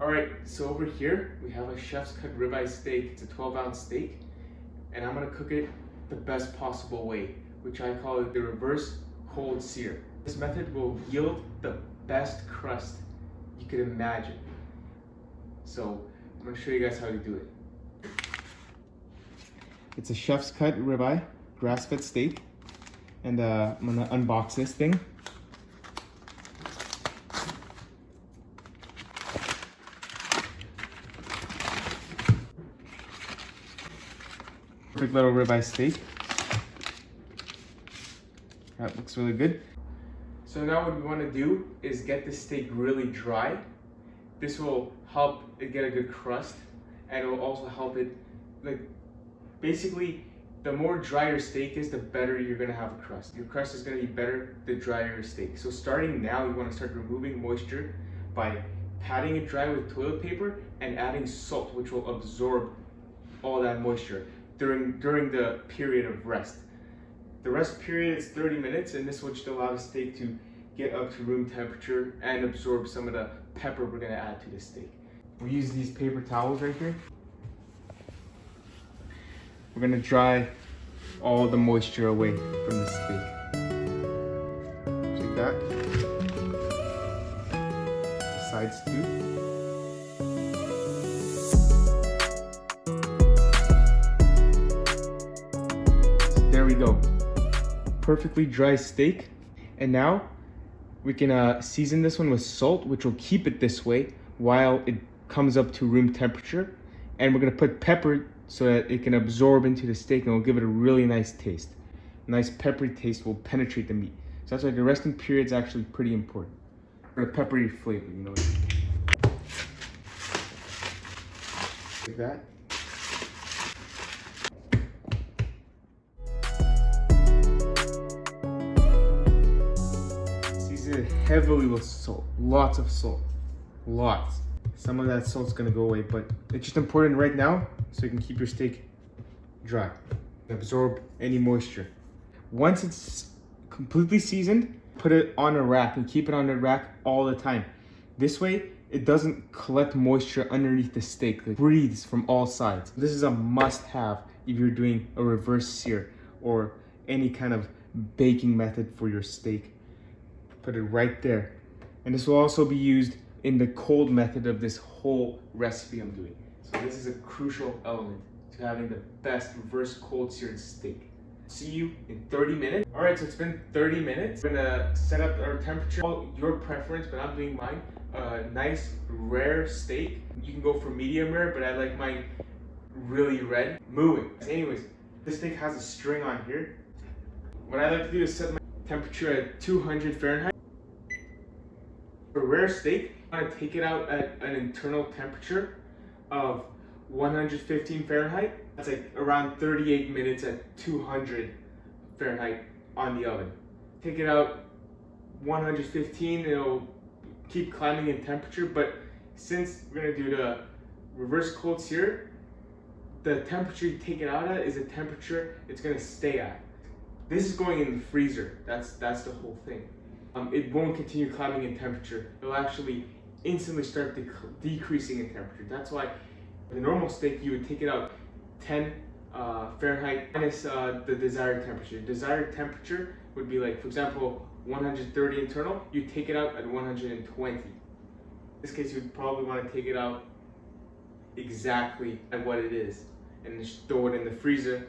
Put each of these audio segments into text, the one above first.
Alright, so over here we have a chef's cut ribeye steak. It's a 12-ounce steak, and I'm gonna cook it the best possible way, which I call it the reverse cold sear. This method will yield the best crust you could imagine. So I'm gonna show you guys how to do it. It's a chef's cut ribeye, grass-fed steak, and I'm gonna unbox this thing. Perfect little ribeye steak. That looks really good. So now what we want to do is get the steak really dry. This will help it get a good crust, and it will also help it, basically, the more dry your steak is, the better you're gonna have a crust. Your crust is gonna be better the drier your steak. So starting now, you want to start removing moisture by patting it dry with toilet paper and adding salt, which will absorb all that moisture during the period of rest. The rest period is 30 minutes, and this will just allow the steak to get up to room temperature and absorb some of the pepper we're gonna add to the steak. We use these paper towels right here. We're gonna dry all the moisture away from the steak. Just like that. The sides too. There we go. Perfectly dry steak. And now we can season this one with salt, which will keep it this way while it comes up to room temperature. And we're gonna put pepper so that it can absorb into the steak, and will give it a really nice taste. A nice peppery taste will penetrate the meat. So that's why the resting period is actually pretty important for the peppery flavor, you know. Like that. Season it heavily with salt, lots of salt, lots. Some of that salt's gonna go away, but it's just important right now so you can keep your steak dry, absorb any moisture. Once it's completely seasoned, put it on a rack and keep it on the rack all the time. This way, it doesn't collect moisture underneath the steak. It breathes from all sides. This is a must-have if you're doing a reverse sear or any kind of baking method for your steak. Put it right there. And this will also be used in the cold method of this whole recipe I'm doing. So this is a crucial element to having the best reverse cold seared steak. See you in 30 minutes. All right, so it's been 30 minutes. We're gonna set up our temperature. Your preference, but I'm doing mine. Nice rare steak. You can go for medium rare, but I like mine really red. Mooing. Anyways, this steak has a string on here. What I like to do is set my temperature at 200 Fahrenheit. For rare steak, I'm gonna take it out at an internal temperature of 115 Fahrenheit. That's like around 38 minutes at 200 Fahrenheit on the oven. Take it out 115, it'll keep climbing in temperature, but since we're gonna do the reverse cold sear, the temperature you take it out at is a temperature it's gonna stay at. This is going in the freezer, that's the whole thing. It won't continue climbing in temperature. It'll actually instantly start decreasing in temperature. That's why the normal steak, you would take it out 10 Fahrenheit minus the desired temperature. Desired temperature would be like, for example, 130 internal. You take it out at 120. In this case, you would probably want to take it out exactly at what it is and just throw it in the freezer,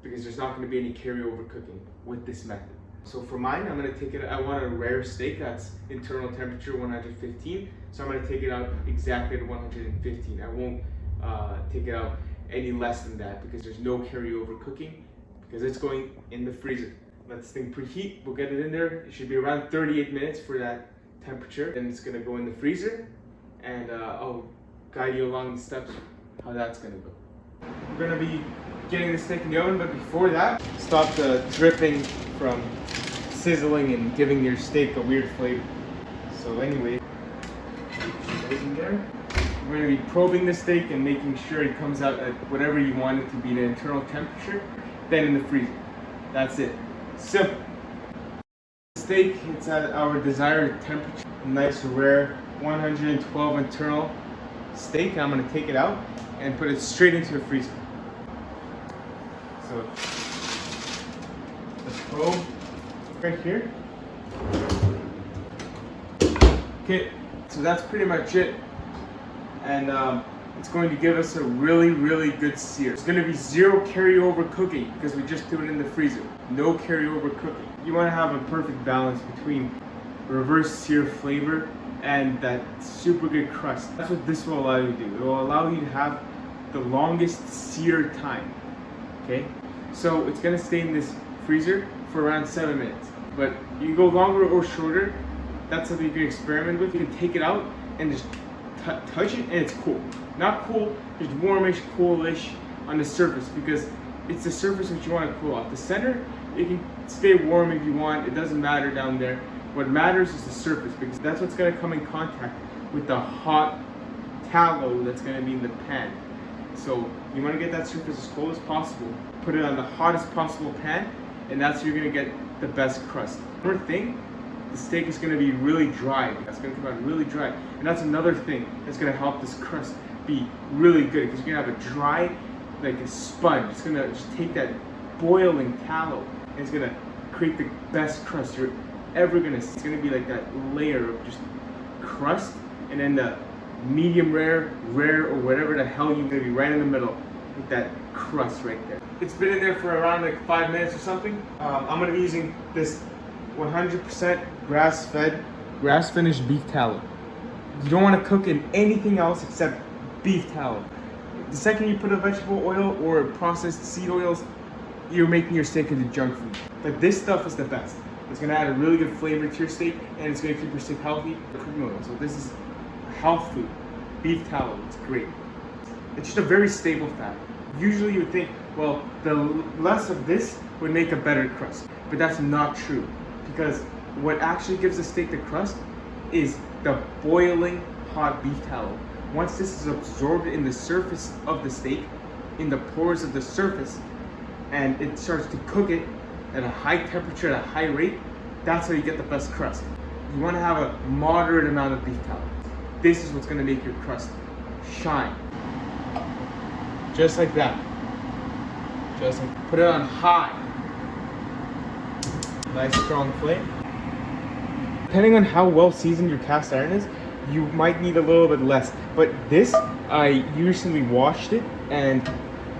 because there's not going to be any carryover cooking with this method. So for mine, I'm going to take it, I want a rare steak that's internal temperature 115. So I'm going to take it out exactly at 115. I won't take it out any less than that, because there's no carryover cooking, because it's going in the freezer. Let this thing preheat, we'll get it in there. It should be around 38 minutes for that temperature. And it's going to go in the freezer, and I'll guide you along the steps how that's going to go. We're going to be getting the steak in the oven, but before that, stop the dripping from sizzling and giving your steak a weird flavor. So anyway, goes in there. We're going to be probing the steak and making sure it comes out at whatever you want it to be, the internal temperature, then in the freezer. That's it. Simple. Steak, it's at our desired temperature. Nice rare 112 internal steak, and I'm gonna take it out and put it straight into the freezer. So the probe right here. Okay, so that's pretty much it, and it's going to give us a really, really good sear. It's going to be zero carryover cooking because we just threw it in the freezer. No carryover cooking. You want to have a perfect balance between reverse sear flavor and that super good crust. That's what this will allow you to do. It will allow you to have the longest sear time. Okay, so it's going to stay in this freezer for around 7 minutes. But you can go longer or shorter. That's something you can experiment with. You can take it out and just touch it, and it's cool. Not cool, just warmish, coolish on the surface, because it's the surface that you want to cool off. The center, it can stay warm if you want. It doesn't matter down there. What matters is the surface, because that's what's going to come in contact with the hot tallow that's going to be in the pan. So you want to get that surface as cold as possible. Put it on the hottest possible pan, and that's where you're going to get the best crust. Another thing, the steak is going to be really dry. That's going to come out really dry. And that's another thing that's going to help this crust be really good, because you're going to have a dry, like a sponge. It's going to just take that boiling tallow and it's going to create the best crust you're ever going to see. It's going to be like that layer of just crust, and then the medium rare, or whatever the hell you're going to be right in the middle with that crust right there. It's been in there for around like 5 minutes or something. I'm going to be using this 100% grass-fed, grass-finished beef tallow. You don't want to cook in anything else except beef tallow. The second you put a vegetable oil or processed seed oils, you're making your steak into junk food. But this stuff is the best. It's going to add a really good flavor to your steak, and it's going to keep your steak healthy. Cooking oil. So this is health food. Beef tallow. It's great. It's just a very stable fat. Usually you would think, well, the less of this would make a better crust. But that's not true, because what actually gives the steak the crust is the boiling hot beef tallow. Once this is absorbed in the surface of the steak, in the pores of the surface, and it starts to cook it at a high temperature, at a high rate, that's how you get the best crust. You want to have a moderate amount of beef tallow. This is what's going to make your crust shine. Just like that. Just like, put it on high. Nice strong flame. Depending on how well seasoned your cast iron is, you might need a little bit less. But this, I recently washed it and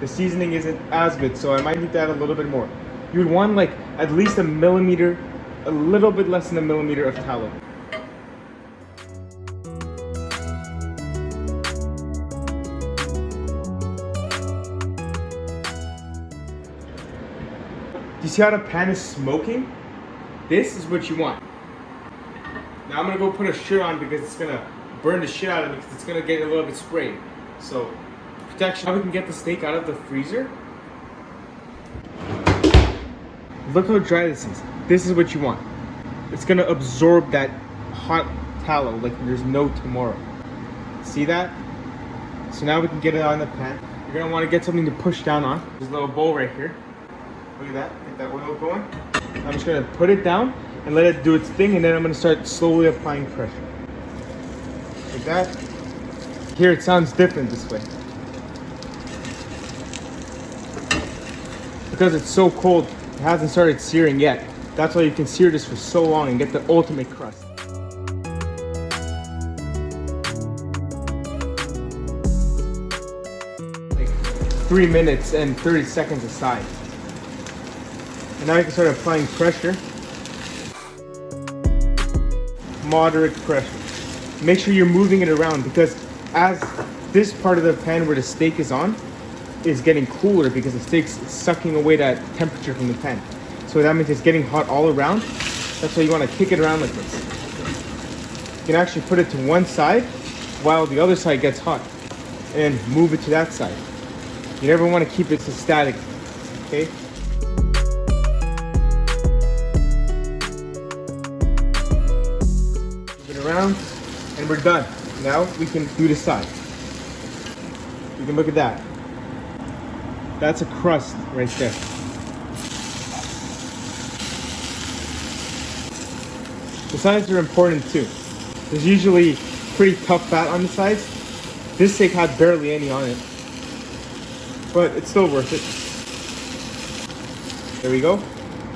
the seasoning isn't as good, so I might need to add a little bit more. You would want like at least a millimeter, a little bit less than a millimeter of tallow. Do you see how the pan is smoking? This is what you want. Now I'm gonna go put a shirt on because it's gonna burn the shit out of it, because it's gonna get a little bit sprayed. So, protection. How we can get the steak out of the freezer? Look how dry this is. This is what you want. It's gonna absorb that hot tallow like there's no tomorrow. See that? So now we can get it on the pan. You're gonna want to get something to push down on. There's a little bowl right here. Look at that. Get that oil going. I'm just gonna put it down and let it do its thing, and then I'm gonna start slowly applying pressure. Like that. Here it sounds different this way. Because it's so cold, it hasn't started searing yet. That's why you can sear this for so long and get the ultimate crust. Like 3 minutes and 30 seconds aside. And now you can start applying pressure. Moderate pressure. Make sure you're moving it around, because as this part of the pan where the steak is on is getting cooler, because the steak's sucking away that temperature from the pan. So that means it's getting hot all around. That's why you want to kick it around like this. You can actually put it to one side while the other side gets hot, and move it to that side. You never want to keep it so static, okay? Around, and we're done. Now we can do the side. You can look at that. That's a crust right there. The sides are important too. There's usually pretty tough fat on the sides. This steak had barely any on it, but it's still worth it. There we go.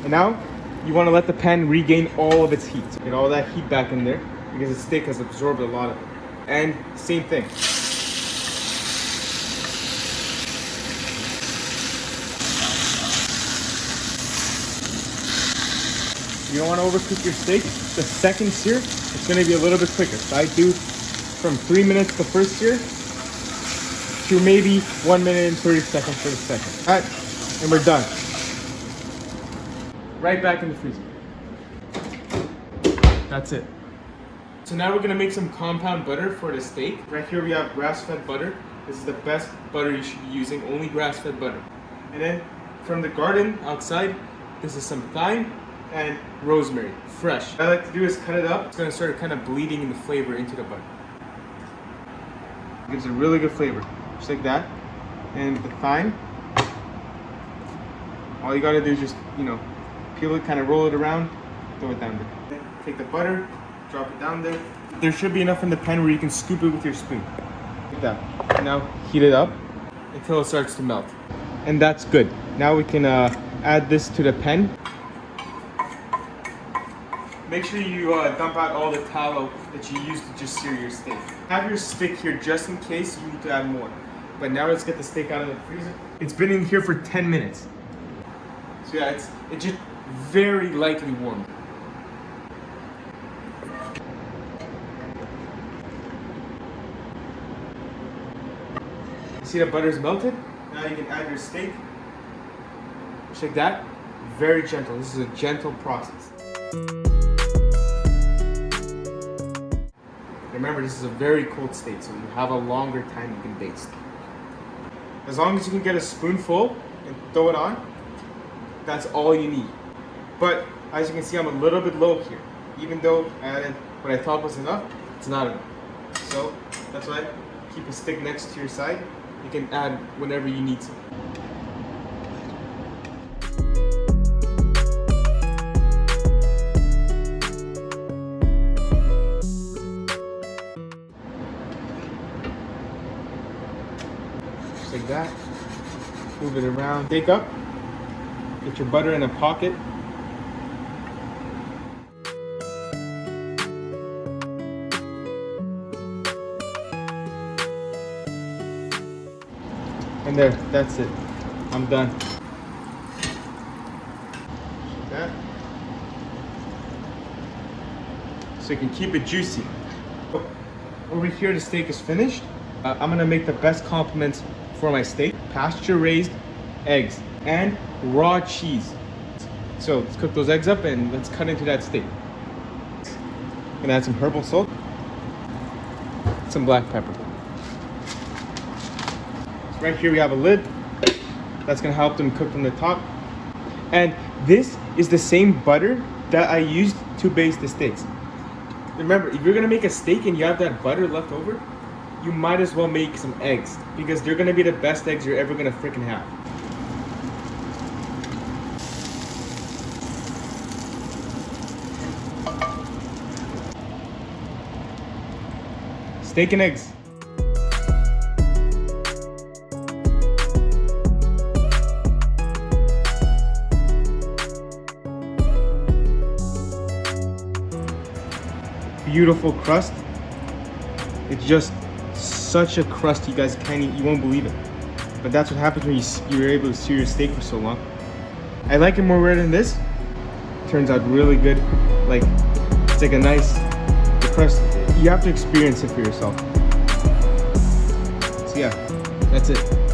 And now you want to let the pan regain all of its heat. Get all that heat back in there because the steak has absorbed a lot of it. And same thing. You don't want to overcook your steak. The second sear, it's going to be a little bit quicker. So I do from 3 minutes the first sear to maybe 1 minute and 30 seconds for the second. All right, and we're done. Right back in the freezer. That's it. So now we're gonna make some compound butter for the steak. Right here we have grass-fed butter. This is the best butter you should be using, only grass-fed butter. And then from the garden outside, this is some thyme and rosemary, fresh. What I like to do is cut it up. It's gonna start kind of bleeding in the flavor into the butter. It gives a really good flavor, just like that. And the thyme, all you gotta do is just, peel it, kind of roll it around, throw it down there. Take the butter, drop it down there. There should be enough in the pan where you can scoop it with your spoon. Like that. Now heat it up until it starts to melt. And that's good. Now we can add this to the pan. Make sure you dump out all the tallow that you used to just sear your steak. Have your stick here just in case you need to add more. But now let's get the steak out of the freezer. It's been in here for 10 minutes. So yeah, it's just very lightly warm. See the butter's melted? Now you can add your steak. Just like that. Very gentle. This is a gentle process. Remember, this is a very cold steak, so you have a longer time you can baste. As long as you can get a spoonful and throw it on, that's all you need. But as you can see, I'm a little bit low here. Even though I added what I thought was enough, it's not enough. So that's why keep a stick next to your side. You can add whenever you need to. Just like that. Move it around. Take up. Get your butter in a pocket. And there, that's it. I'm done. Like that. So you can keep it juicy. Over here, the steak is finished. I'm gonna make the best compliments for my steak. Pasture-raised eggs and raw cheese. So let's cook those eggs up and let's cut into that steak. Gonna add some herbal salt, some black pepper. So right here we have a lid. That's gonna help them cook from the top. And this is the same butter that I used to baste the steaks. Remember, if you're gonna make a steak and you have that butter left over, you might as well make some eggs because they're gonna be the best eggs you're ever gonna freaking have. Steak and eggs. Beautiful crust. It's just such a crust, you guys you won't believe it. But that's what happens when you're able to sear your steak for so long. I like it more rare than this. Turns out really good. Like, it's like a nice, the crust, you have to experience it for yourself. So yeah, that's it.